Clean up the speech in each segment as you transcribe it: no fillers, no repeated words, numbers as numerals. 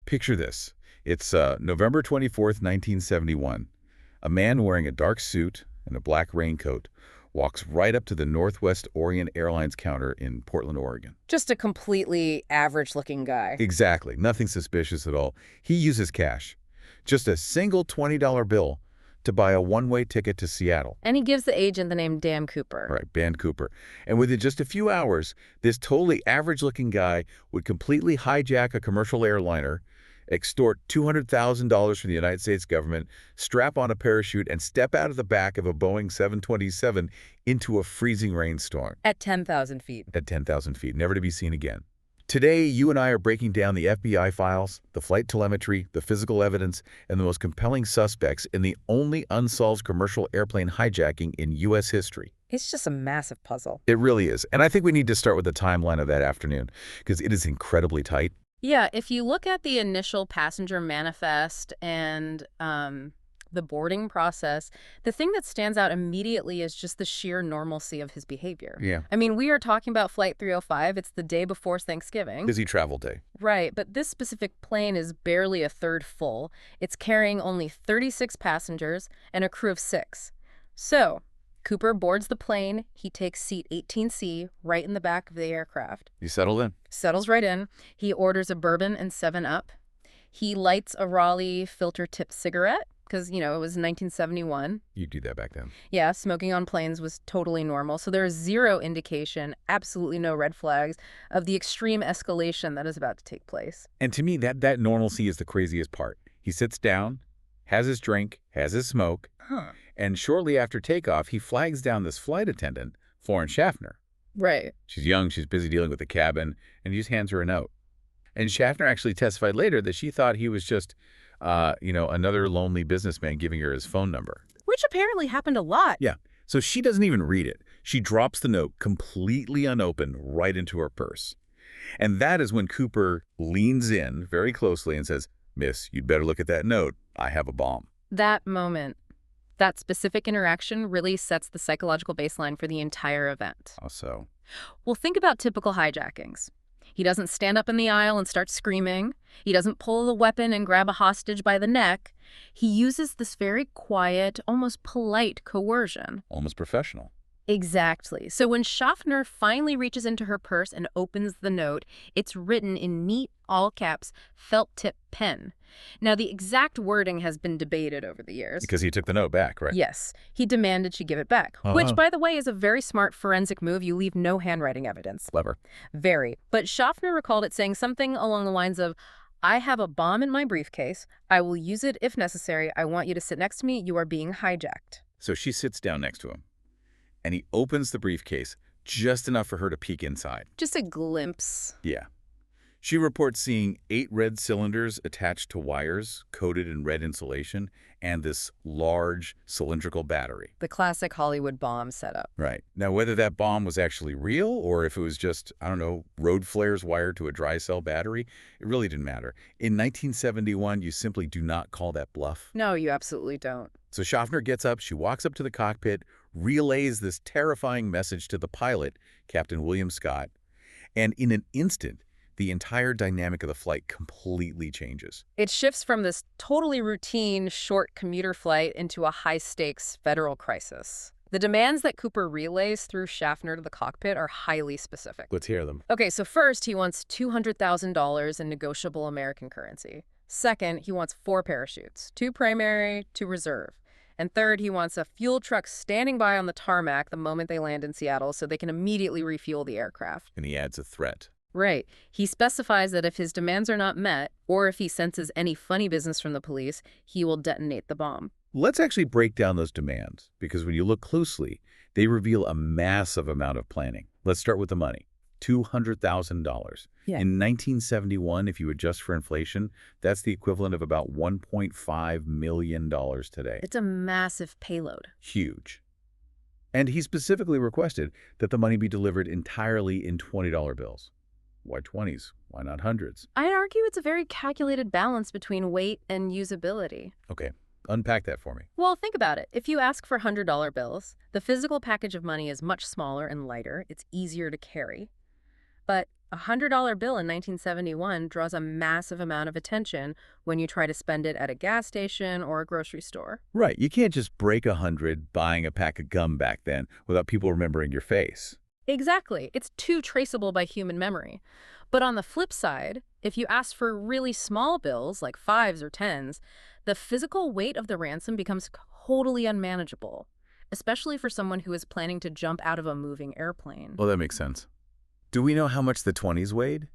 Picture this. It's November 24th, 1971. A man wearing a dark suit and a black raincoat walks right up to the Northwest Orient Airlines counter in Portland, Oregon. Just a completely average-looking guy. Exactly. Nothing suspicious at all. He uses cash. Just a single $20 bill to buy a one-way ticket to Seattle. And he gives the agent the name Dan Cooper. Right, Dan Cooper. And within just a few hours, this totally average-looking guy would completely hijack a commercial airliner, extort $200,000 from the United States government, strap on a parachute, and step out of the back of a Boeing 727 into a freezing rainstorm. At 10,000 feet. At 10,000 feet, never to be seen again. Today, you and I are breaking down the FBI files, the flight telemetry, the physical evidence, and the most compelling suspects in the only unsolved commercial airplane hijacking in U.S. history. It's just a massive puzzle. It really is. And I think we need to start with the timeline of that afternoon, because it is incredibly tight. Yeah, if you look at the initial passenger manifest and the boarding process, the thing that stands out immediately is just the sheer normalcy of his behavior. Yeah. I mean, we are talking about Flight 305. It's the day before Thanksgiving. Busy travel day. Right, but this specific plane is barely a third full. It's carrying only 36 passengers and a crew of 6. So, Cooper boards the plane. He takes seat 18C right in the back of the aircraft. You settled in? Settles right in. He orders a bourbon and 7-Up. He lights a Raleigh filter-tipped cigarette because, you know, it was 1971. You do that back then. Yeah, smoking on planes was totally normal. So there is zero indication, absolutely no red flags, of the extreme escalation that is about to take place. And to me, that normalcy is the craziest part. He sits down, has his drink, has his smoke, and shortly after takeoff, he flags down this flight attendant, Florence Schaffner. Right. She's young, she's busy dealing with the cabin, and he just hands her a note. And Schaffner actually testified later that she thought he was just, another lonely businessman giving her his phone number. Which apparently happened a lot. Yeah. So she doesn't even read it. She drops the note completely unopened right into her purse. And that is when Cooper leans in very closely and says, "Miss, you'd better look at that note. I have a bomb." That moment, that specific interaction really sets the psychological baseline for the entire event. How so? Well, think about typical hijackings. He doesn't stand up in the aisle and start screaming. He doesn't pull the weapon and grab a hostage by the neck. He uses this very quiet, almost polite coercion. Almost professional. Exactly. So when Schaffner finally reaches into her purse and opens the note, it's written in neat, all-caps, felt-tip pen. Now, the exact wording has been debated over the years. Because he took the note back, right? Yes. He demanded she give it back, which, by the way, is a very smart forensic move. You leave no handwriting evidence. Clever. Very. But Schaffner recalled it saying something along the lines of, "I have a bomb in my briefcase. I will use it if necessary. I want you to sit next to me. You are being hijacked." So she sits down next to him, and he opens the briefcase just enough for her to peek inside. Just a glimpse. Yeah. She reports seeing 8 red cylinders attached to wires coated in red insulation and this large cylindrical battery. The classic Hollywood bomb setup. Right. Now, whether that bomb was actually real or if it was just, road flares wired to a dry cell battery, it really didn't matter. In 1971, you simply do not call that bluff. No, you absolutely don't. So Schaffner gets up, she walks up to the cockpit, relays this terrifying message to the pilot, Captain William Scott, and in an instant, the entire dynamic of the flight completely changes. It shifts from this totally routine, short commuter flight into a high-stakes federal crisis. The demands that Cooper relays through Schaffner to the cockpit are highly specific. Let's hear them. Okay, so first, he wants $200,000 in negotiable American currency. Second, he wants 4 parachutes, 2 primary, 2 reserve. And third, he wants a fuel truck standing by on the tarmac the moment they land in Seattle so they can immediately refuel the aircraft. And he adds a threat. Right. He specifies that if his demands are not met, or if he senses any funny business from the police, he will detonate the bomb. Let's actually break down those demands, because when you look closely, they reveal a massive amount of planning. Let's start with the money. $200,000. Yeah. In 1971, if you adjust for inflation, that's the equivalent of about $1.5 million today. It's a massive payload. Huge. And he specifically requested that the money be delivered entirely in $20 bills. Why 20s? Why not hundreds? I'd argue it's a very calculated balance between weight and usability. Okay, unpack that for me. Well, think about it. If you ask for $100 bills, the physical package of money is much smaller and lighter. It's easier to carry. But A $100 bill in 1971 draws a massive amount of attention when you try to spend it at a gas station or a grocery store. Right, you can't just break 100 buying a pack of gum back then without people remembering your face. Exactly. It's too traceable by human memory. But on the flip side, if you ask for really small bills, like fives or tens, the physical weight of the ransom becomes totally unmanageable, especially for someone who is planning to jump out of a moving airplane. Well, that makes sense. Do we know how much the 20s weighed?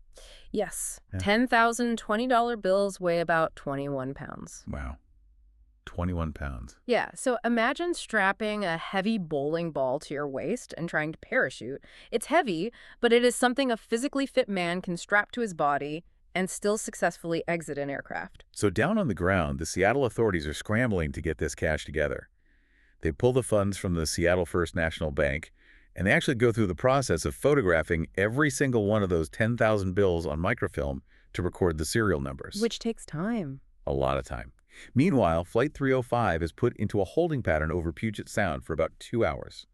Yes, Yeah. 10,000 $20 bills weigh about 21 pounds. Wow, 21 pounds. Yeah, so imagine strapping a heavy bowling ball to your waist and trying to parachute. It's heavy, but it is something a physically fit man can strap to his body and still successfully exit an aircraft. So down on the ground, the Seattle authorities are scrambling to get this cash together. They pull the funds from the Seattle First National Bank, and they actually go through the process of photographing every single one of those 10,000 bills on microfilm to record the serial numbers. Which takes time. A lot of time. Meanwhile, Flight 305 is put into a holding pattern over Puget Sound for about 2 hours.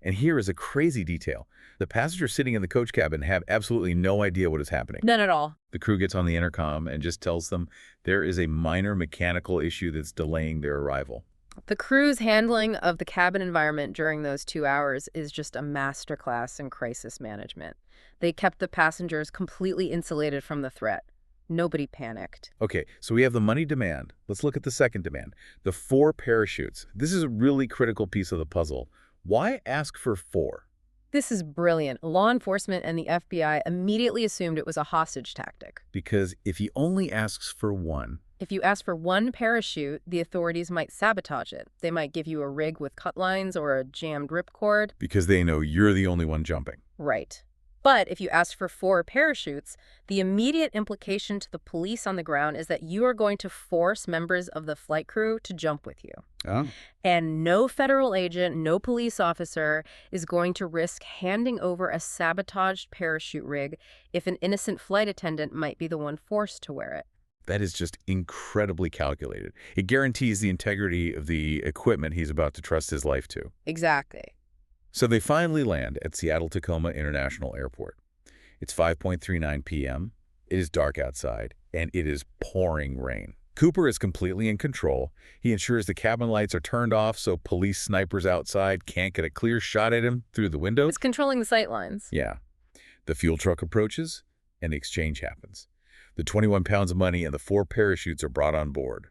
And here is a crazy detail. The passengers sitting in the coach cabin have absolutely no idea what is happening. None at all. The crew gets on the intercom and just tells them there is a minor mechanical issue that's delaying their arrival. The crew's handling of the cabin environment during those 2 hours is just a masterclass in crisis management. They kept the passengers completely insulated from the threat. Nobody panicked. Okay, so we have the money demand. Let's look at the second demand, the 4 parachutes. This is a really critical piece of the puzzle. Why ask for 4? This is brilliant. Law enforcement and the FBI immediately assumed it was a hostage tactic. Because if he only asks for 1, If you ask for one parachute, the authorities might sabotage it. They might give you a rig with cut lines or a jammed ripcord. because they know you're the only one jumping. Right. But if you ask for 4 parachutes, the immediate implication to the police on the ground is that you are going to force members of the flight crew to jump with you. Oh. And no federal agent, no police officer is going to risk handing over a sabotaged parachute rig if an innocent flight attendant might be the one forced to wear it. That is just incredibly calculated. It guarantees the integrity of the equipment he's about to trust his life to. Exactly. So they finally land at Seattle-Tacoma International Airport. It's 5:39 p.m., it is dark outside, and it is pouring rain. Cooper is completely in control. He ensures the cabin lights are turned off so police snipers outside can't get a clear shot at him through the windows. It's controlling the sight lines. Yeah. The fuel truck approaches, and the exchange happens. The 21 pounds of money and the 4 parachutes are brought on board.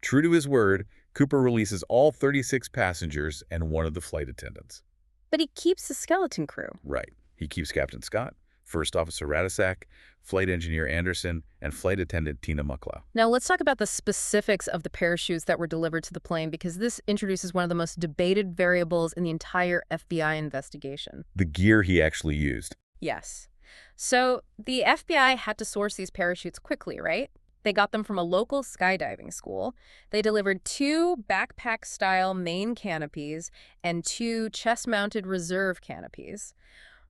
True to his word, Cooper releases all 36 passengers and one of the flight attendants. But he keeps the skeleton crew. Right. He keeps Captain Scott, First Officer Radasak, Flight Engineer Anderson, and Flight Attendant Tina Mucklow. Now let's talk about the specifics of the parachutes that were delivered to the plane, because this introduces one of the most debated variables in the entire FBI investigation. The gear he actually used. Yes. So the FBI had to source these parachutes quickly, right? They got them from a local skydiving school. They delivered 2 backpack-style main canopies and 2 chest-mounted reserve canopies.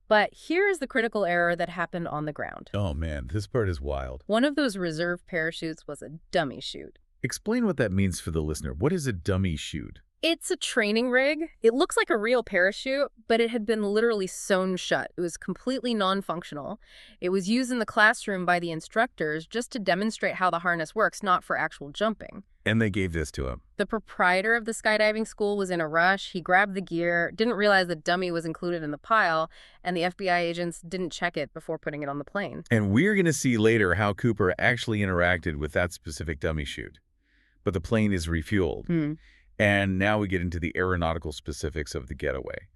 But here's the critical error that happened on the ground. Oh man, this part is wild. One of those reserve parachutes was a dummy chute. Explain what that means for the listener. What is a dummy chute? It's a training rig. It looks like a real parachute, but it had been literally sewn shut. It was completely non-functional. It was used in the classroom by the instructors just to demonstrate how the harness works, not for actual jumping. And they gave this to him. The proprietor of the skydiving school was in a rush. He grabbed the gear, didn't realize the dummy was included in the pile, and the FBI agents didn't check it before putting it on the plane. And we're going to see later how Cooper actually interacted with that specific dummy chute. But the plane is refueled. And now we get into the aeronautical specifics of the getaway,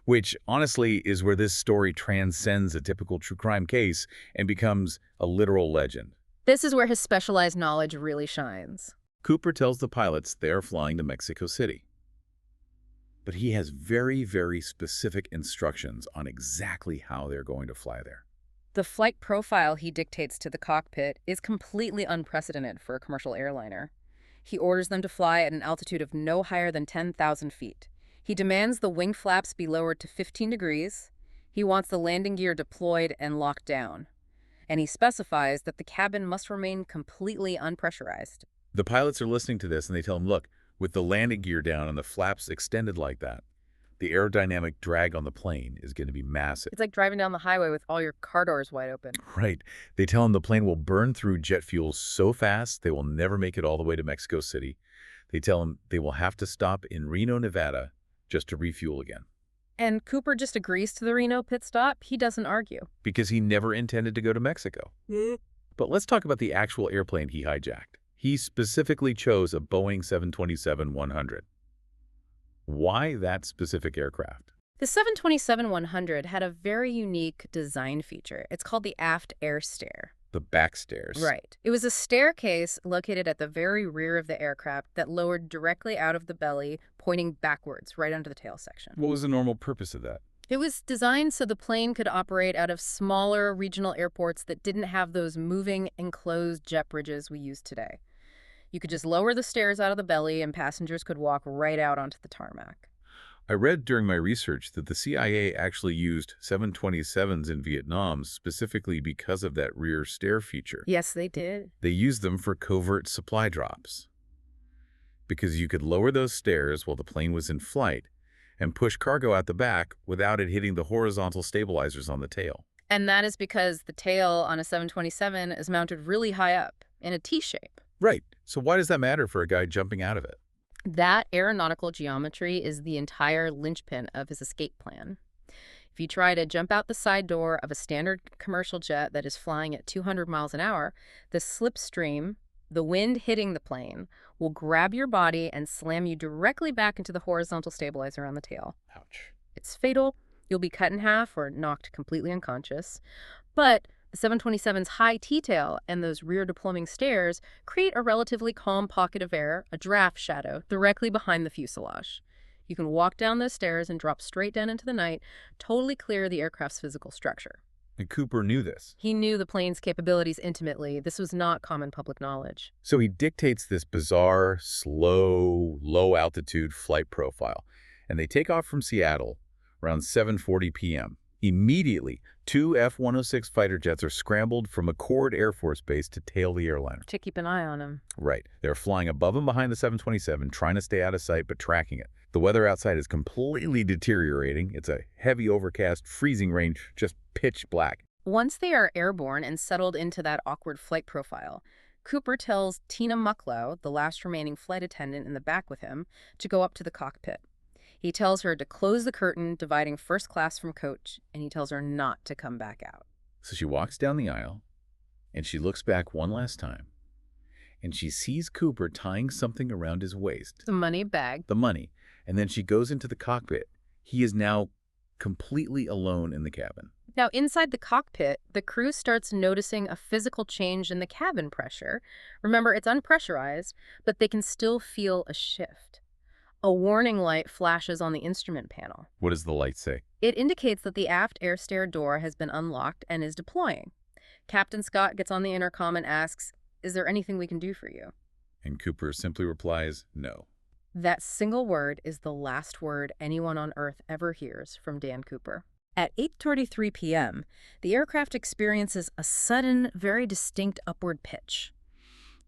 which honestly is where this story transcends a typical true crime case and becomes a literal legend. This is where his specialized knowledge really shines. Cooper tells the pilots they are flying to Mexico City. But he has very, very specific instructions on exactly how they're going to fly there. The flight profile he dictates to the cockpit is completely unprecedented for a commercial airliner. He orders them to fly at an altitude of no higher than 10,000 feet. He demands the wing flaps be lowered to 15 degrees. He wants the landing gear deployed and locked down. And he specifies that the cabin must remain completely unpressurized. The pilots are listening to this and they tell him, look, with the landing gear down and the flaps extended like that, The aerodynamic drag on the plane is going to be massive. It's like driving down the highway with all your car doors wide open. Right. They tell him the plane will burn through jet fuel so fast they will never make it all the way to Mexico City. They tell him they will have to stop in Reno, Nevada, just to refuel again. And Cooper just agrees to the Reno pit stop. He doesn't argue. Because he never intended to go to Mexico. But let's talk about the actual airplane he hijacked. He specifically chose a Boeing 727-100. Why that specific aircraft? The 727-100 had a very unique design feature. It's called the aft air stair. The back stairs. Right. It was a staircase located at the very rear of the aircraft that lowered directly out of the belly, pointing backwards, right under the tail section. What was the normal purpose of that? It was designed so the plane could operate out of smaller regional airports that didn't have those moving, enclosed jet bridges we use today. You could just lower the stairs out of the belly and passengers could walk right out onto the tarmac. I read during my research that the CIA actually used 727s in Vietnam specifically because of that rear stair feature. Yes, they did. They used them for covert supply drops. Because you could lower those stairs while the plane was in flight and push cargo out the back without it hitting the horizontal stabilizers on the tail. And that is because the tail on a 727 is mounted really high up in a T-shape. Right. So why does that matter for a guy jumping out of it? That aeronautical geometry is the entire linchpin of his escape plan. If you try to jump out the side door of a standard commercial jet that is flying at 200 miles an hour, the slipstream, the wind hitting the plane, will grab your body and slam you directly back into the horizontal stabilizer on the tail. Ouch. It's fatal. You'll be cut in half or knocked completely unconscious. But the 727's high T-tail and those rear deploying stairs create a relatively calm pocket of air, a draft shadow, directly behind the fuselage. You can walk down those stairs and drop straight down into the night, totally clear of the aircraft's physical structure. And Cooper knew this. He knew the plane's capabilities intimately. This was not common public knowledge. So he dictates this bizarre, slow, low-altitude flight profile. And they take off from Seattle around 7:40 p.m. Immediately, 2 F-106 fighter jets are scrambled from McChord Air Force Base to tail the airliner. To keep an eye on him. Right. They're flying above and behind the 727, trying to stay out of sight, but tracking it. The weather outside is completely deteriorating. It's a heavy overcast, freezing rain, just pitch black. Once they are airborne and settled into that awkward flight profile, Cooper tells Tina Mucklow, the last remaining flight attendant in the back with him, to go up to the cockpit. He tells her to close the curtain dividing first class from coach, and he tells her not to come back out. So she walks down the aisle, and she looks back one last time, and she sees Cooper tying something around his waist. The money bag. The money. And then she goes into the cockpit. He is now completely alone in the cabin. Now, inside the cockpit, the crew starts noticing a physical change in the cabin pressure. Remember, it's unpressurized, but they can still feel a shift. A warning light flashes on the instrument panel. What does the light say? It indicates that the aft air stair door has been unlocked and is deploying. Captain Scott gets on the intercom and asks, "Is there anything we can do for you?" And Cooper simply replies, no. That single word is the last word anyone on Earth ever hears from Dan Cooper. At 8:33 p.m., the aircraft experiences a sudden, very distinct upward pitch.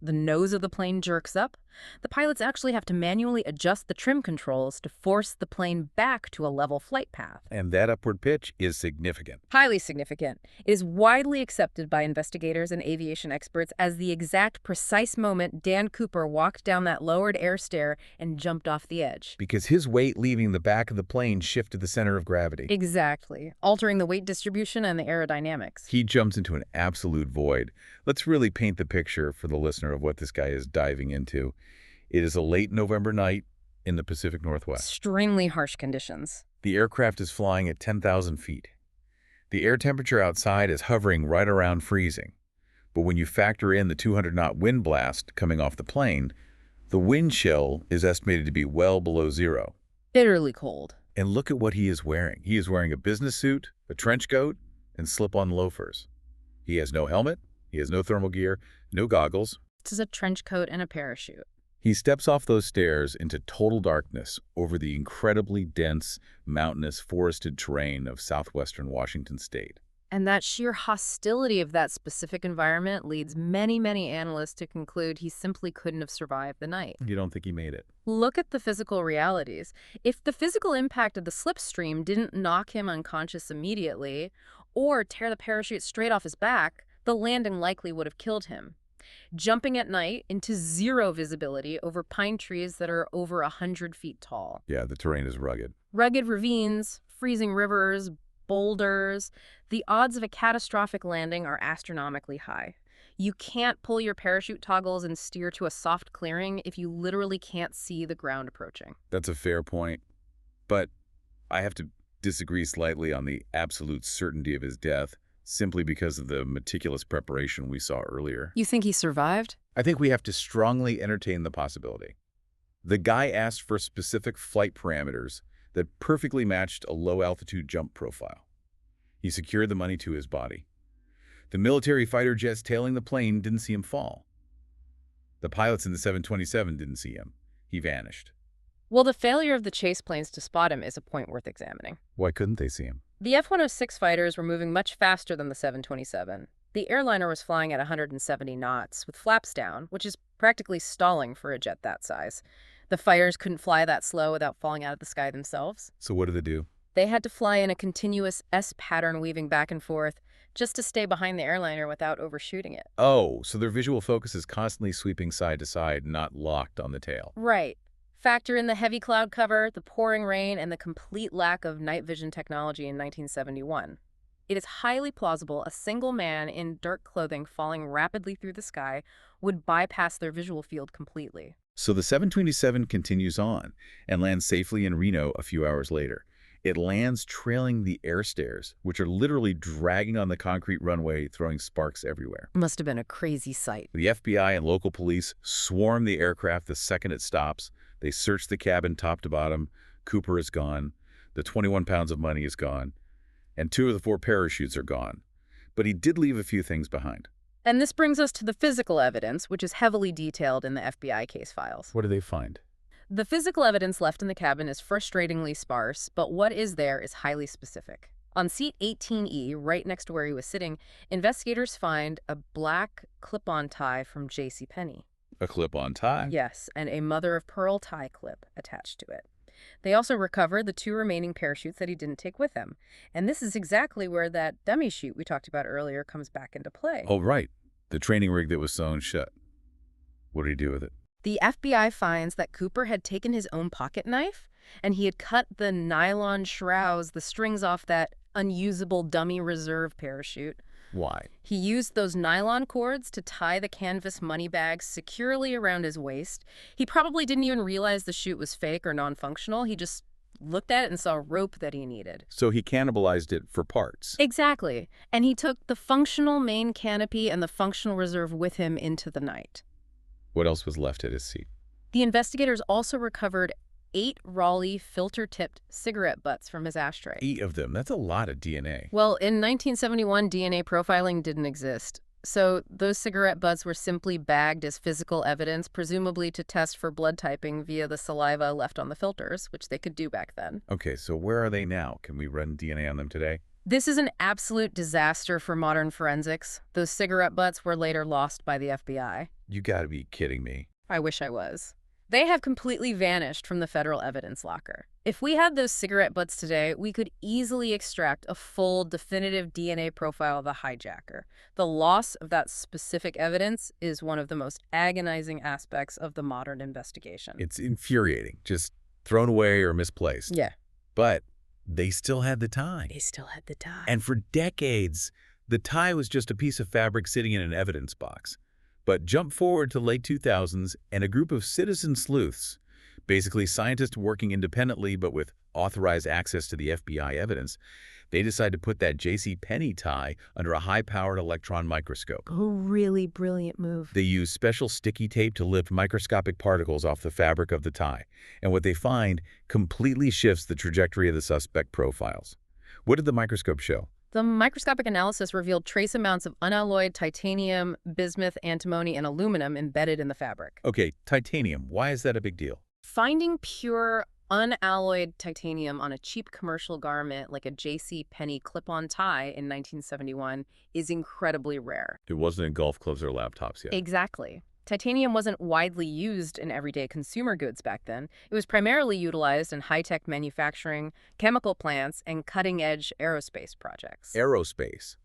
The nose of the plane jerks up. The pilots actually have to manually adjust the trim controls to force the plane back to a level flight path. And that upward pitch is significant. Highly significant. It is widely accepted by investigators and aviation experts as the exact precise moment Dan Cooper walked down that lowered air stair and jumped off the edge. Because his weight leaving the back of the plane shifted the center of gravity. Exactly, altering the weight distribution and the aerodynamics. He jumps into an absolute void. Let's really paint the picture for the listener of what this guy is diving into. It is a late November night in the Pacific Northwest. Extremely harsh conditions. The aircraft is flying at 10,000 feet. The air temperature outside is hovering right around freezing. But when you factor in the 200-knot wind blast coming off the plane, the wind chill is estimated to be well below zero. Bitterly cold. And look at what he is wearing. He is wearing a business suit, a trench coat, and slip-on loafers. He has no helmet, he has no thermal gear, no goggles. This is a trench coat and a parachute. He steps off those stairs into total darkness over the incredibly dense, mountainous, forested terrain of southwestern Washington state. And that sheer hostility of that specific environment leads many, many analysts to conclude he simply couldn't have survived the night. You don't think he made it? Look at the physical realities. If the physical impact of the slipstream didn't knock him unconscious immediately or tear the parachute straight off his back, the landing likely would have killed him. Jumping at night into zero visibility over pine trees that are over 100 feet tall. Yeah, the terrain is rugged. Rugged ravines, freezing rivers, boulders. The odds of a catastrophic landing are astronomically high. You can't pull your parachute toggles and steer to a soft clearing if you literally can't see the ground approaching. That's a fair point. But I have to disagree slightly on the absolute certainty of his death, simply because of the meticulous preparation we saw earlier. You think he survived? I think we have to strongly entertain the possibility. The guy asked for specific flight parameters that perfectly matched a low-altitude jump profile. He secured the money to his body. The military fighter jets tailing the plane didn't see him fall. The pilots in the 727 didn't see him. He vanished. Well, the failure of the chase planes to spot him is a point worth examining. Why couldn't they see him? The F-106 fighters were moving much faster than the 727. The airliner was flying at 170 knots with flaps down, which is practically stalling for a jet that size. The fighters couldn't fly that slow without falling out of the sky themselves. So what did they do? They had to fly in a continuous S-pattern weaving back and forth just to stay behind the airliner without overshooting it. Oh, so their visual focus is constantly sweeping side to side, not locked on the tail. Right. Factor in the heavy cloud cover, the pouring rain, and the complete lack of night vision technology in 1971. It is highly plausible a single man in dark clothing falling rapidly through the sky would bypass their visual field completely. So the 727 continues on and lands safely in Reno a few hours later. It lands trailing the air stairs, which are literally dragging on the concrete runway, throwing sparks everywhere. Must have been a crazy sight. The FBI and local police swarm the aircraft the second it stops. They search the cabin top to bottom. Cooper is gone. The 21 pounds of money is gone. And 2 of the 4 parachutes are gone. But he did leave a few things behind. And this brings us to the physical evidence, which is heavily detailed in the FBI case files. What do they find? The physical evidence left in the cabin is frustratingly sparse, but what is there is highly specific. On seat 18E, right next to where he was sitting, investigators find a black clip-on tie from JCPenney. A clip-on tie? Yes, and a mother-of-pearl tie clip attached to it. They also recovered the 2 remaining parachutes that he didn't take with him. And this is exactly where that dummy chute we talked about earlier comes back into play. Oh, right. The training rig that was sewn shut. What did he do with it? The FBI finds that Cooper had taken his own pocket knife, and he had cut the nylon shrouds, the strings off that unusable dummy reserve parachute. Why? He used those nylon cords to tie the canvas money bags securely around his waist. He probably didn't even realize the chute was fake or non-functional. He just looked at it and saw rope that he needed. So he cannibalized it for parts. Exactly. And he took the functional main canopy and the functional reserve with him into the night. What else was left at his seat? The investigators also recovered 8 Raleigh filter-tipped cigarette butts from his ashtray. 8 of them. That's a lot of DNA. Well, in 1971, DNA profiling didn't exist. So those cigarette butts were simply bagged as physical evidence, presumably to test for blood typing via the saliva left on the filters, which they could do back then. Okay, so where are they now? Can we run DNA on them today? This is an absolute disaster for modern forensics. Those cigarette butts were later lost by the FBI. You gotta be kidding me. I wish I was. They have completely vanished from the federal evidence locker. If we had those cigarette butts today, we could easily extract a full, definitive DNA profile of the hijacker. The loss of that specific evidence is one of the most agonizing aspects of the modern investigation. It's infuriating. Just thrown away or misplaced. Yeah. But they still had the tie. They still had the tie. And for decades, the tie was just a piece of fabric sitting in an evidence box. But jump forward to late 2000s, and a group of citizen sleuths, basically scientists working independently but with authorized access to the FBI evidence, they decide to put that JCPenney tie under a high-powered electron microscope. A really brilliant move. They use special sticky tape to lift microscopic particles off the fabric of the tie, and what they find completely shifts the trajectory of the suspect profiles. What did the microscope show? The microscopic analysis revealed trace amounts of unalloyed titanium, bismuth, antimony, and aluminum embedded in the fabric. Okay, titanium. Why is that a big deal? Finding pure, Unalloyed titanium on a cheap commercial garment like a J.C. Penney clip-on tie in 1971 is incredibly rare. It wasn't in golf clubs or laptops yet. Exactly. Titanium wasn't widely used in everyday consumer goods back then. It was primarily utilized in high-tech manufacturing, chemical plants, and cutting-edge aerospace projects. Aerospace.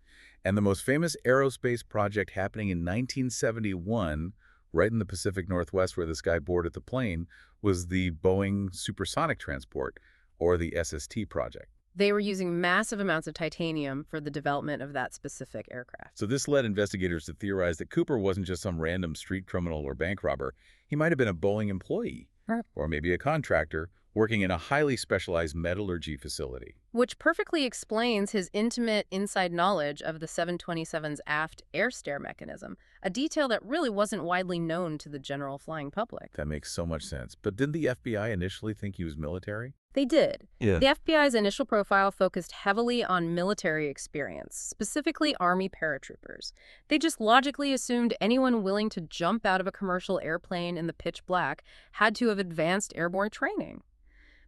And the most famous aerospace project happening in 1971, right in the Pacific Northwest where this guy boarded the plane, was the Boeing Supersonic Transport, or the SST project. They were using massive amounts of titanium for the development of that specific aircraft. So this led investigators to theorize that Cooper wasn't just some random street criminal or bank robber. He might have been a Boeing employee, Right. or maybe a contractor, working in a highly specialized metallurgy facility. Which perfectly explains his intimate inside knowledge of the 727's aft air stair mechanism, a detail that really wasn't widely known to the general flying public. That makes so much sense. But didn't the FBI initially think he was military? They did. Yeah. The FBI's initial profile focused heavily on military experience, specifically Army paratroopers. They just logically assumed anyone willing to jump out of a commercial airplane in the pitch black had to have advanced airborne training.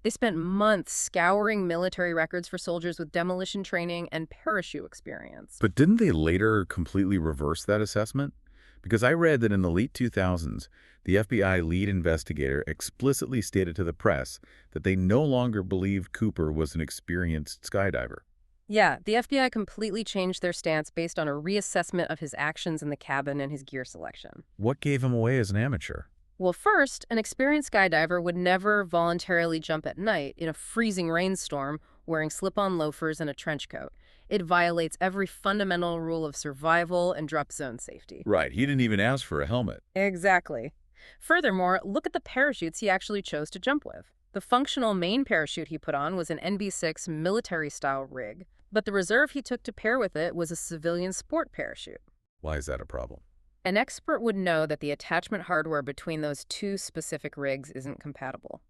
They spent months scouring military records for soldiers with demolition training and parachute experience. But didn't they later completely reverse that assessment? Because I read that in the late 2000s, the FBI lead investigator explicitly stated to the press that they no longer believed Cooper was an experienced skydiver. Yeah, the FBI completely changed their stance based on a reassessment of his actions in the cabin and his gear selection. What gave him away as an amateur? Well, first, an experienced skydiver would never voluntarily jump at night in a freezing rainstorm wearing slip-on loafers and a trench coat. It violates every fundamental rule of survival and drop zone safety. Right, he didn't even ask for a helmet. Exactly. Furthermore, look at the parachutes he actually chose to jump with. The functional main parachute he put on was an NB6 military-style rig, but the reserve he took to pair with it was a civilian sport parachute. Why is that a problem? An expert would know that the attachment hardware between those two specific rigs isn't compatible.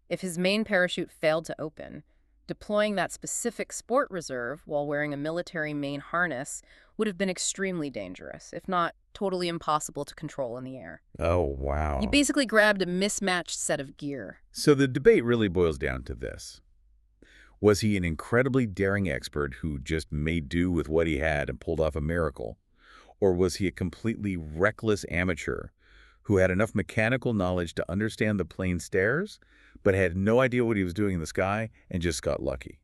If his main parachute failed to open, deploying that specific sport reserve while wearing a military main harness would have been extremely dangerous, if not totally impossible to control in the air. Oh, wow. You basically grabbed a mismatched set of gear. So the debate really boils down to this. Was he an incredibly daring expert who just made do with what he had and pulled off a miracle? Or was he a completely reckless amateur who had enough mechanical knowledge to understand the plane stairs, but had no idea what he was doing in the sky and just got lucky?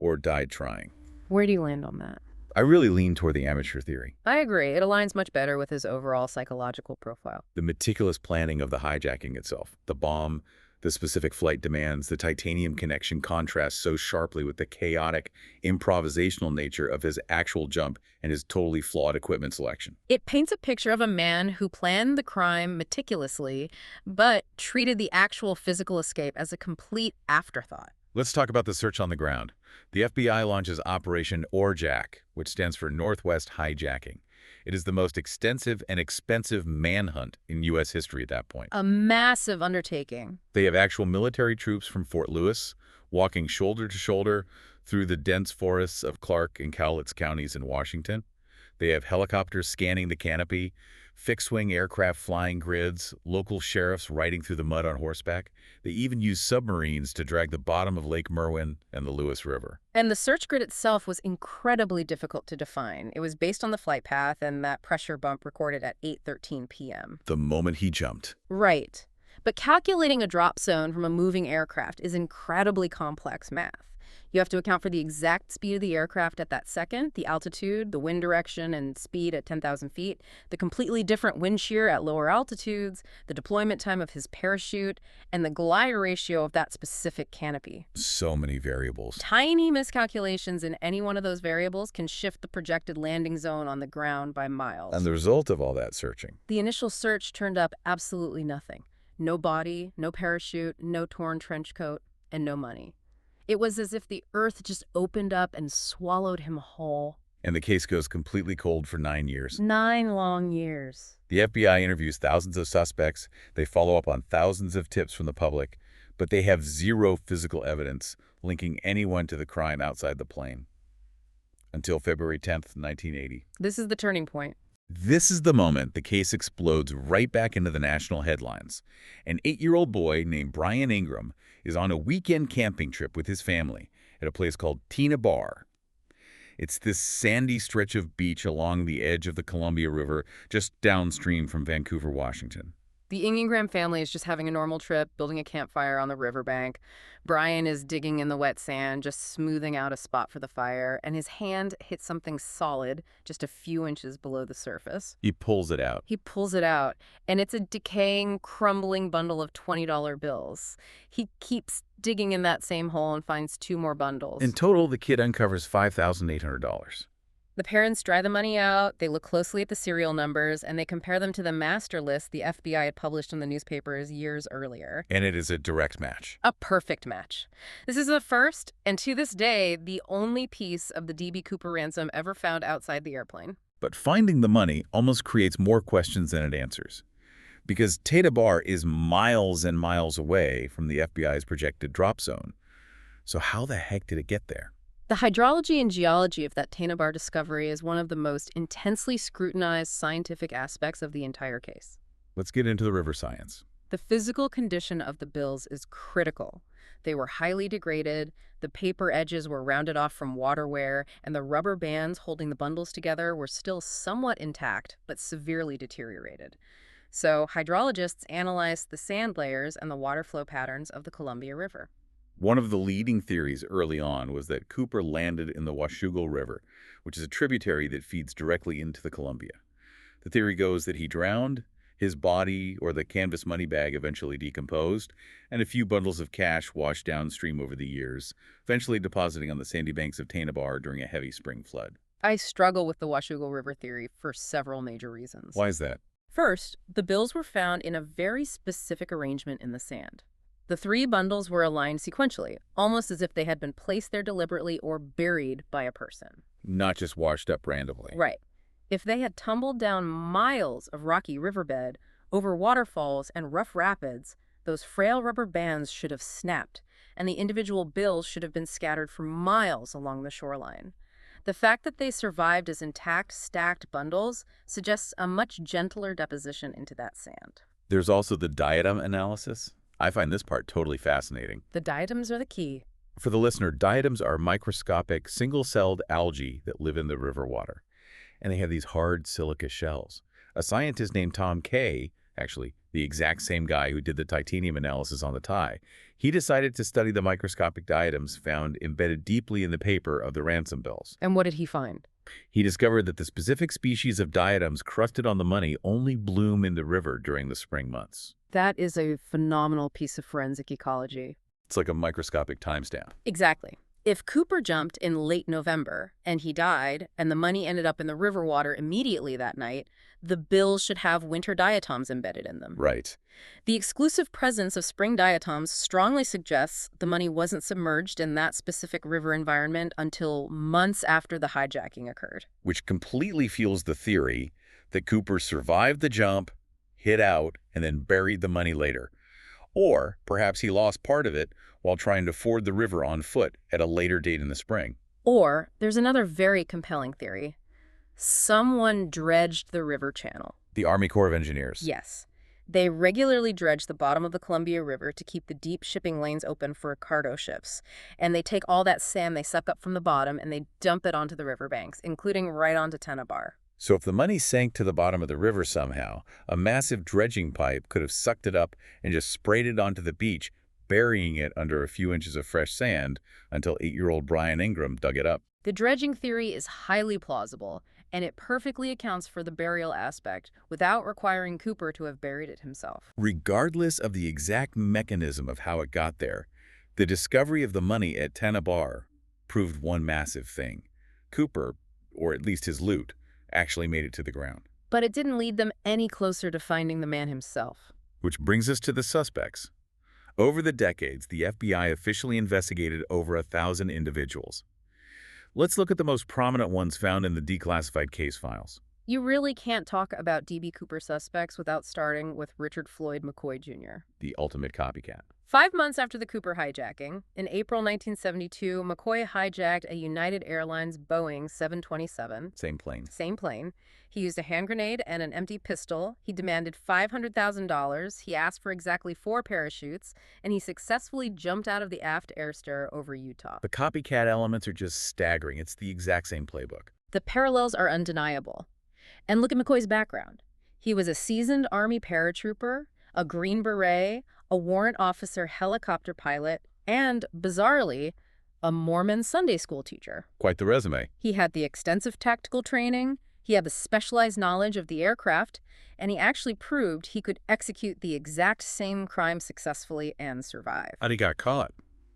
Or died trying? Where do you land on that? I really lean toward the amateur theory. I agree. It aligns much better with his overall psychological profile. The meticulous planning of the hijacking itself, the bomb, the specific flight demands, the titanium connection contrasts so sharply with the chaotic, improvisational nature of his actual jump and his totally flawed equipment selection. It paints a picture of a man who planned the crime meticulously, but treated the actual physical escape as a complete afterthought. Let's talk about the search on the ground. The FBI launches Operation ORJAC, which stands for Northwest Hijacking. It is the most extensive and expensive manhunt in U.S. history at that point. A massive undertaking. They have actual military troops from Fort Lewis walking shoulder to shoulder through the dense forests of Clark and Cowlitz counties in Washington. They have helicopters scanning the canopy, fixed-wing aircraft flying grids, local sheriffs riding through the mud on horseback. They even use submarines to drag the bottom of Lake Merwin and the Lewis River. And the search grid itself was incredibly difficult to define. It was based on the flight path and that pressure bump recorded at 8:13 p.m. The moment he jumped. Right. But calculating a drop zone from a moving aircraft is incredibly complex math. You have to account for the exact speed of the aircraft at that second, the altitude, the wind direction, and speed at 10,000 feet, the completely different wind shear at lower altitudes, the deployment time of his parachute, and the glider ratio of that specific canopy. So many variables. Tiny miscalculations in any one of those variables can shift the projected landing zone on the ground by miles. And the result of all that searching? The initial search turned up absolutely nothing. No body, no parachute, no torn trench coat, and no money. It was as if the earth just opened up and swallowed him whole. And the case goes completely cold for 9 years. 9 long years. The FBI interviews thousands of suspects. They follow up on thousands of tips from the public, but they have zero physical evidence linking anyone to the crime outside the plane. Until February 10th, 1980. This is the turning point. This is the moment the case explodes right back into the national headlines. An 8-year-old boy named Brian Ingram is on a weekend camping trip with his family at a place called Tina Bar. It's this sandy stretch of beach along the edge of the Columbia River, just downstream from Vancouver, Washington. The Ingram family is just having a normal trip, building a campfire on the riverbank. Brian is digging in the wet sand, just smoothing out a spot for the fire, and his hand hits something solid just a few inches below the surface. He pulls it out. He pulls it out, and it's a decaying, crumbling bundle of $20 bills. He keeps digging in that same hole and finds two more bundles. In total, the kid uncovers $5,800. The parents dry the money out, they look closely at the serial numbers, and they compare them to the master list the FBI had published in the newspapers years earlier. And it is a direct match. A perfect match. This is the first, and to this day, the only piece of the D.B. Cooper ransom ever found outside the airplane. But finding the money almost creates more questions than it answers. Because Tina Bar is miles and miles away from the FBI's projected drop zone. So how the heck did it get there? The hydrology and geology of that Tina Bar discovery is one of the most intensely scrutinized scientific aspects of the entire case. Let's get into the river science. The physical condition of the bills is critical. They were highly degraded, the paper edges were rounded off from water wear, and the rubber bands holding the bundles together were still somewhat intact, but severely deteriorated. So hydrologists analyzed the sand layers and the water flow patterns of the Columbia River. One of the leading theories early on was that Cooper landed in the Washougal River, which is a tributary that feeds directly into the Columbia. The theory goes that he drowned, his body or the canvas money bag eventually decomposed, and a few bundles of cash washed downstream over the years, eventually depositing on the sandy banks of Tina Bar during a heavy spring flood. I struggle with the Washougal River theory for several major reasons. Why is that? First, the bills were found in a very specific arrangement in the sand. The three bundles were aligned sequentially, almost as if they had been placed there deliberately or buried by a person. Not just washed up randomly. Right. If they had tumbled down miles of rocky riverbed, over waterfalls and rough rapids, those frail rubber bands should have snapped, and the individual bills should have been scattered for miles along the shoreline. The fact that they survived as intact, stacked bundles suggests a much gentler deposition into that sand. There's also the diatom analysis. I find this part totally fascinating. The diatoms are the key. For the listener, diatoms are microscopic, single-celled algae that live in the river water. And they have these hard silica shells. A scientist named Tom Kay, actually the exact same guy who did the titanium analysis on the tie, he decided to study the microscopic diatoms found embedded deeply in the paper of the ransom bills. And what did he find? He discovered that the specific species of diatoms crusted on the money only bloom in the river during the spring months. That is a phenomenal piece of forensic ecology. It's like a microscopic timestamp. Exactly. If Cooper jumped in late November and he died and the money ended up in the river water immediately that night, the bills should have winter diatoms embedded in them. Right. The exclusive presence of spring diatoms strongly suggests the money wasn't submerged in that specific river environment until months after the hijacking occurred. Which completely fuels the theory that Cooper survived the jump, hid out, and then buried the money later. Or perhaps he lost part of it while trying to ford the river on foot at a later date in the spring. Or there's another very compelling theory. Someone dredged the river channel. The Army Corps of Engineers. Yes. They regularly dredge the bottom of the Columbia River to keep the deep shipping lanes open for cargo ships. And they take all that sand they suck up from the bottom and they dump it onto the riverbanks, including right onto Tina Bar. So if the money sank to the bottom of the river somehow, a massive dredging pipe could have sucked it up and just sprayed it onto the beach, burying it under a few inches of fresh sand until 8-year-old Brian Ingram dug it up. The dredging theory is highly plausible, and it perfectly accounts for the burial aspect without requiring Cooper to have buried it himself. Regardless of the exact mechanism of how it got there, the discovery of the money at Tina Bar proved one massive thing. Cooper, or at least his loot, actually made it to the ground. But it didn't lead them any closer to finding the man himself. Which brings us to the suspects. Over the decades, the FBI officially investigated over 1,000 individuals. Let's look at the most prominent ones found in the declassified case files. You really can't talk about D.B. Cooper suspects without starting with Richard Floyd McCoy Jr. The ultimate copycat. 5 months after the Cooper hijacking, in April 1972, McCoy hijacked a United Airlines Boeing 727. Same plane. Same plane. He used a hand grenade and an empty pistol. He demanded $500,000. He asked for exactly 4 parachutes, and he successfully jumped out of the aft air stair over Utah. The copycat elements are just staggering. It's the exact same playbook. The parallels are undeniable. And look at McCoy's background. He was a seasoned Army paratrooper, a Green Beret, a warrant officer helicopter pilot, and, bizarrely, a Mormon Sunday school teacher. Quite the resume. He had the extensive tactical training, he had the specialized knowledge of the aircraft, and he actually proved he could execute the exact same crime successfully and survive. How'd he got caught?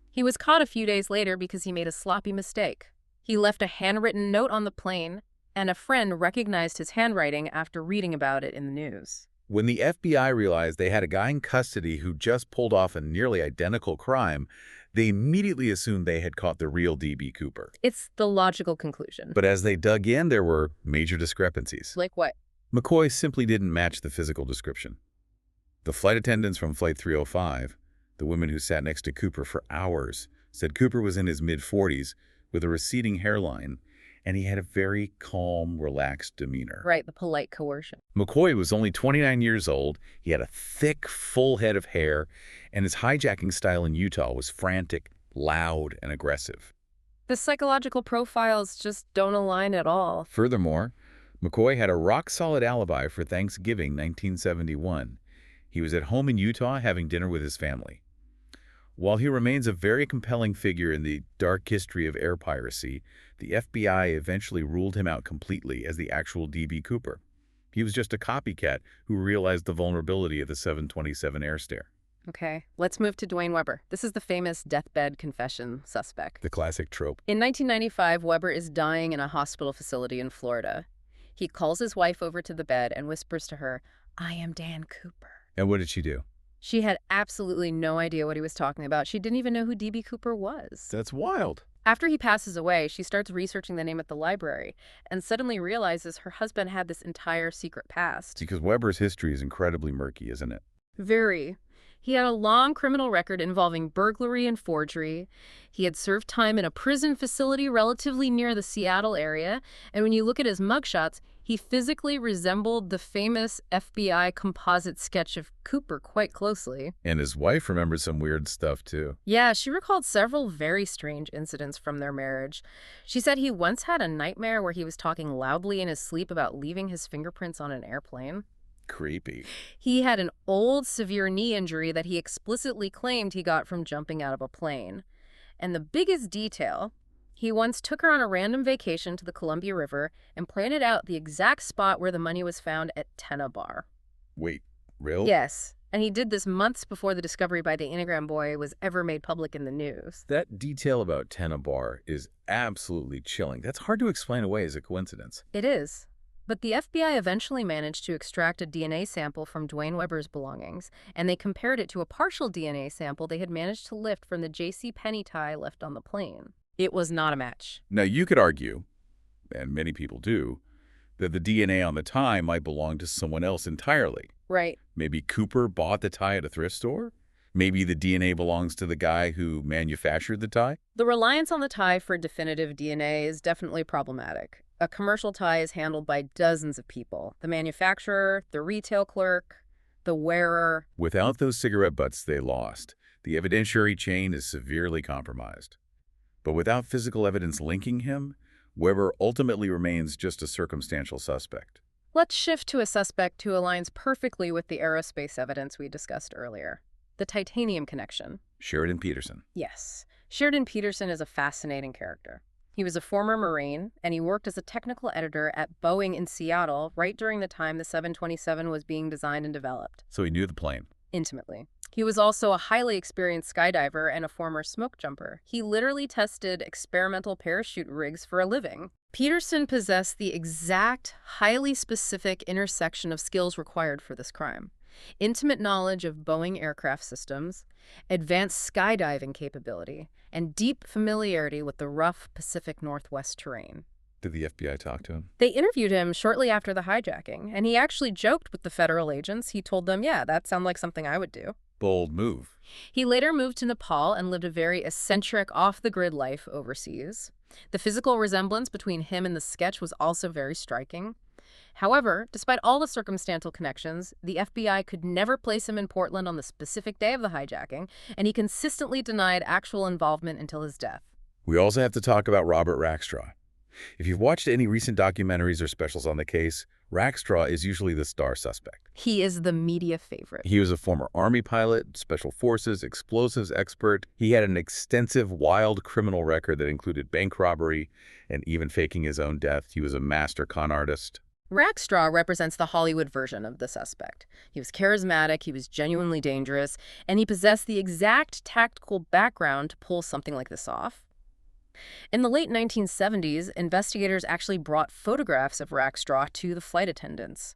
He was caught a few days later because he made a sloppy mistake. He left a handwritten note on the plane, and a friend recognized his handwriting after reading about it in the news. When the FBI realized they had a guy in custody who just pulled off a nearly identical crime, they immediately assumed they had caught the real D.B. Cooper. It's the logical conclusion. But as they dug in, there were major discrepancies. Like what? McCoy simply didn't match the physical description. The flight attendants from Flight 305, the women who sat next to Cooper for hours, said Cooper was in his mid-40s with a receding hairline, and he had a very calm, relaxed demeanor. Right, the polite coercion. McCoy was only 29 years old. He had a thick, full head of hair, and his hijacking style in Utah was frantic, loud, and aggressive. The psychological profiles just don't align at all. Furthermore, McCoy had a rock-solid alibi for Thanksgiving 1971. He was at home in Utah having dinner with his family. While he remains a very compelling figure in the dark history of air piracy, the FBI eventually ruled him out completely as the actual D.B. Cooper. He was just a copycat who realized the vulnerability of the 727 air stair. Okay, let's move to Dwayne Weber. This is the famous deathbed confession suspect. The classic trope. In 1995, Weber is dying in a hospital facility in Florida. He calls his wife over to the bed and whispers to her, "I am Dan Cooper." And what did she do? She had absolutely no idea what he was talking about. She didn't even know who D.B. Cooper was. That's wild. After he passes away, she starts researching the name at the library and suddenly realizes her husband had this entire secret past. Because Weber's history is incredibly murky, isn't it? Very. He had a long criminal record involving burglary and forgery. He had served time in a prison facility relatively near the Seattle area, and when you look at his mugshots, he physically resembled the famous FBI composite sketch of Cooper quite closely. And his wife remembers some weird stuff, too. Yeah, she recalled several very strange incidents from their marriage. She said he once had a nightmare where he was talking loudly in his sleep about leaving his fingerprints on an airplane. Creepy. He had an old severe knee injury that he explicitly claimed he got from jumping out of a plane. And the biggest detail, he once took her on a random vacation to the Columbia River and planted out the exact spot where the money was found at Tenna Bar. Wait, real? Yes, and he did this months before the discovery by the Enneagram Boy was ever made public in the news. That detail about Tenna Bar is absolutely chilling. That's hard to explain away as a coincidence. It is. But the FBI eventually managed to extract a DNA sample from Dwayne Weber's belongings, and they compared it to a partial DNA sample they had managed to lift from the J.C. Penney tie left on the plane. It was not a match. Now, you could argue, and many people do, that the DNA on the tie might belong to someone else entirely. Right. Maybe Cooper bought the tie at a thrift store? Maybe the DNA belongs to the guy who manufactured the tie? The reliance on the tie for definitive DNA is definitely problematic. A commercial tie is handled by dozens of people. The manufacturer, the retail clerk, the wearer. Without those cigarette butts they lost, the evidentiary chain is severely compromised. But without physical evidence linking him, Weber ultimately remains just a circumstantial suspect. Let's shift to a suspect who aligns perfectly with the aerospace evidence we discussed earlier. The titanium connection. Sheridan Peterson. Yes. Sheridan Peterson is a fascinating character. He was a former Marine, and he worked as a technical editor at Boeing in Seattle right during the time the 727 was being designed and developed. So he knew the plane. Intimately. He was also a highly experienced skydiver and a former smoke jumper. He literally tested experimental parachute rigs for a living. Peterson possessed the exact, highly specific intersection of skills required for this crime. Intimate knowledge of Boeing aircraft systems, advanced skydiving capability, and deep familiarity with the rough Pacific Northwest terrain. Did the FBI talk to him? They interviewed him shortly after the hijacking, and he actually joked with the federal agents. He told them, yeah, that sounds like something I would do. Bold move. He later moved to Nepal and lived a very eccentric, off-the-grid life overseas. The physical resemblance between him and the sketch was also very striking. However, despite all the circumstantial connections, the FBI could never place him in Portland on the specific day of the hijacking, and he consistently denied actual involvement until his death. We also have to talk about Robert Rackstraw. If you've watched any recent documentaries or specials on the case, Rackstraw is usually the star suspect. He is the media favorite. He was a former Army pilot, special forces, explosives expert. He had an extensive, wild criminal record that included bank robbery and even faking his own death. He was a master con artist. Rackstraw represents the Hollywood version of the suspect. He was charismatic, he was genuinely dangerous, and he possessed the exact tactical background to pull something like this off. In the late 1970s, investigators actually brought photographs of Rackstraw to the flight attendants.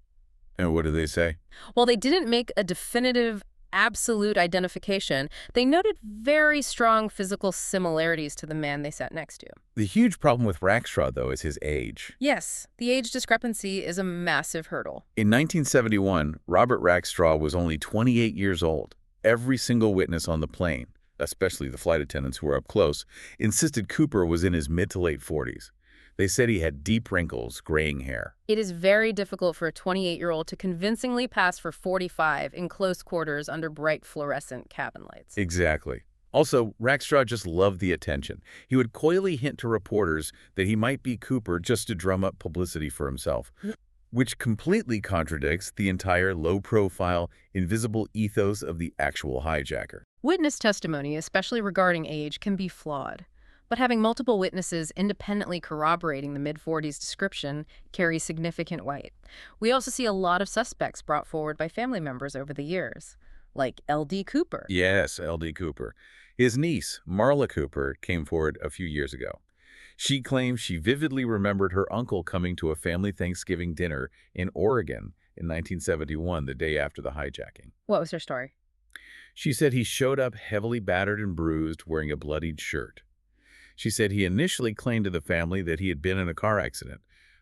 And what did they say? While they didn't make a definitive, absolute identification, they noted very strong physical similarities to the man they sat next to. The huge problem with Rackstraw, though, is his age. Yes, the age discrepancy is a massive hurdle. In 1971, Robert Rackstraw was only 28 years old. Every single witness on the plane, especially the flight attendants who were up close, insisted Cooper was in his mid to late 40s. They said he had deep wrinkles, graying hair. It is very difficult for a 28-year-old to convincingly pass for 45 in close quarters under bright fluorescent cabin lights. Exactly. Also, Rackstraw just loved the attention. He would coyly hint to reporters that he might be Cooper just to drum up publicity for himself, which completely contradicts the entire low-profile, invisible ethos of the actual hijacker. Witness testimony, especially regarding age, can be flawed. But having multiple witnesses independently corroborating the mid-40s description carries significant weight. We also see a lot of suspects brought forward by family members over the years, like L.D. Cooper. Yes, L.D. Cooper. His niece, Marla Cooper, came forward a few years ago. She claims she vividly remembered her uncle coming to a family Thanksgiving dinner in Oregon in 1971, the day after the hijacking. What was her story? She said he showed up heavily battered and bruised, wearing a bloodied shirt. She said he initially claimed to the family that he had been in a car accident,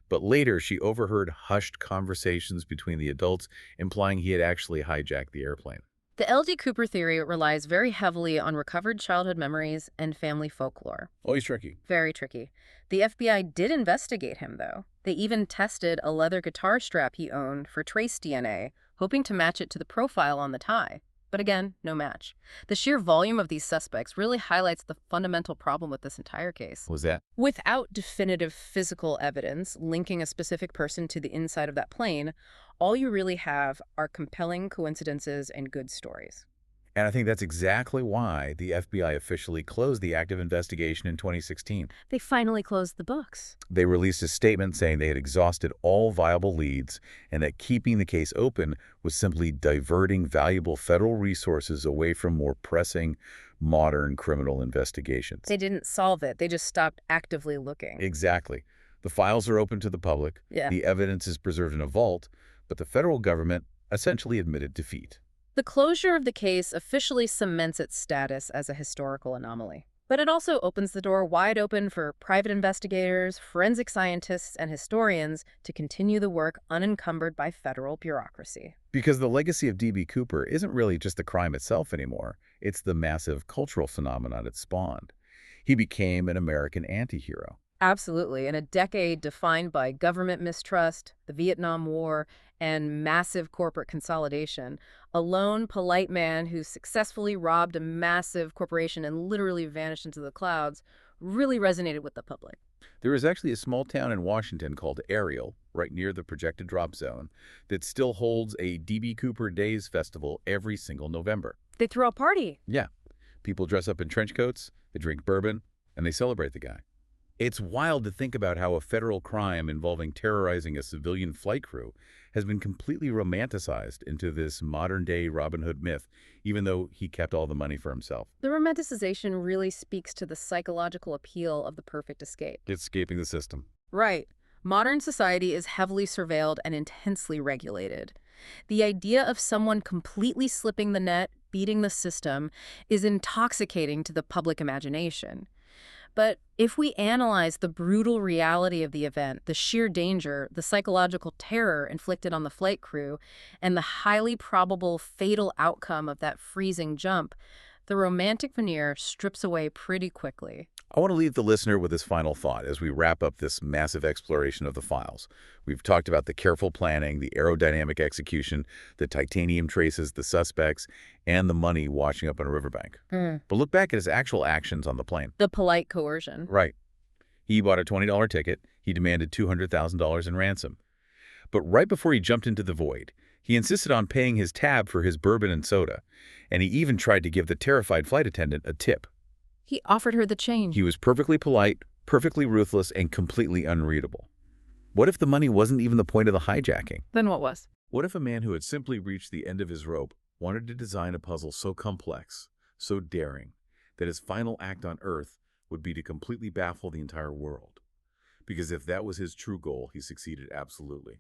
but later she overheard hushed conversations between the adults implying he had actually hijacked the airplane. The L.D. Cooper theory relies very heavily on recovered childhood memories and family folklore. Always tricky. Very tricky. The FBI did investigate him, though. They even tested a leather guitar strap he owned for trace DNA, hoping to match it to the profile on the tie. But again, no match. The sheer volume of these suspects really highlights the fundamental problem with this entire case. Was that? Without definitive physical evidence linking a specific person to the inside of that plane, all you really have are compelling coincidences and good stories. And I think that's exactly why the FBI officially closed the active investigation in 2016. They finally closed the books. They released a statement saying they had exhausted all viable leads and that keeping the case open was simply diverting valuable federal resources away from more pressing, modern criminal investigations. They didn't solve it. They just stopped actively looking. Exactly. The files are open to the public. Yeah. The evidence is preserved in a vault, but the federal government essentially admitted defeat. The closure of the case officially cements its status as a historical anomaly. But it also opens the door wide open for private investigators, forensic scientists, and historians to continue the work unencumbered by federal bureaucracy. Because the legacy of D.B. Cooper isn't really just the crime itself anymore. It's the massive cultural phenomenon it spawned. He became an American anti-hero. Absolutely. In a decade defined by government mistrust, the Vietnam War, and massive corporate consolidation, a lone, polite man who successfully robbed a massive corporation and literally vanished into the clouds really resonated with the public. There is actually a small town in Washington called Ariel, right near the projected drop zone, that still holds a D.B. Cooper Days festival every single November. They throw a party. Yeah. People dress up in trench coats, they drink bourbon, and they celebrate the guy. It's wild to think about how a federal crime involving terrorizing a civilian flight crew has been completely romanticized into this modern-day Robin Hood myth, even though he kept all the money for himself. The romanticization really speaks to the psychological appeal of the perfect escape. Escaping the system. Right. Modern society is heavily surveilled and intensely regulated. The idea of someone completely slipping the net, beating the system, is intoxicating to the public imagination. But if we analyze the brutal reality of the event, the sheer danger, the psychological terror inflicted on the flight crew, and the highly probable fatal outcome of that freezing jump, the romantic veneer strips away pretty quickly. I want to leave the listener with this final thought as we wrap up this massive exploration of the files. We've talked about the careful planning, the aerodynamic execution, the titanium traces, the suspects, and the money washing up on a riverbank. Hmm. But look back at his actual actions on the plane. The polite coercion. Right. He bought a $20 ticket. He demanded $200,000 in ransom. But right before he jumped into the void, he insisted on paying his tab for his bourbon and soda, and he even tried to give the terrified flight attendant a tip. He offered her the change. He was perfectly polite, perfectly ruthless, and completely unreadable. What if the money wasn't even the point of the hijacking? Then what was? What if a man who had simply reached the end of his rope wanted to design a puzzle so complex, so daring, that his final act on Earth would be to completely baffle the entire world? Because if that was his true goal, he succeeded absolutely.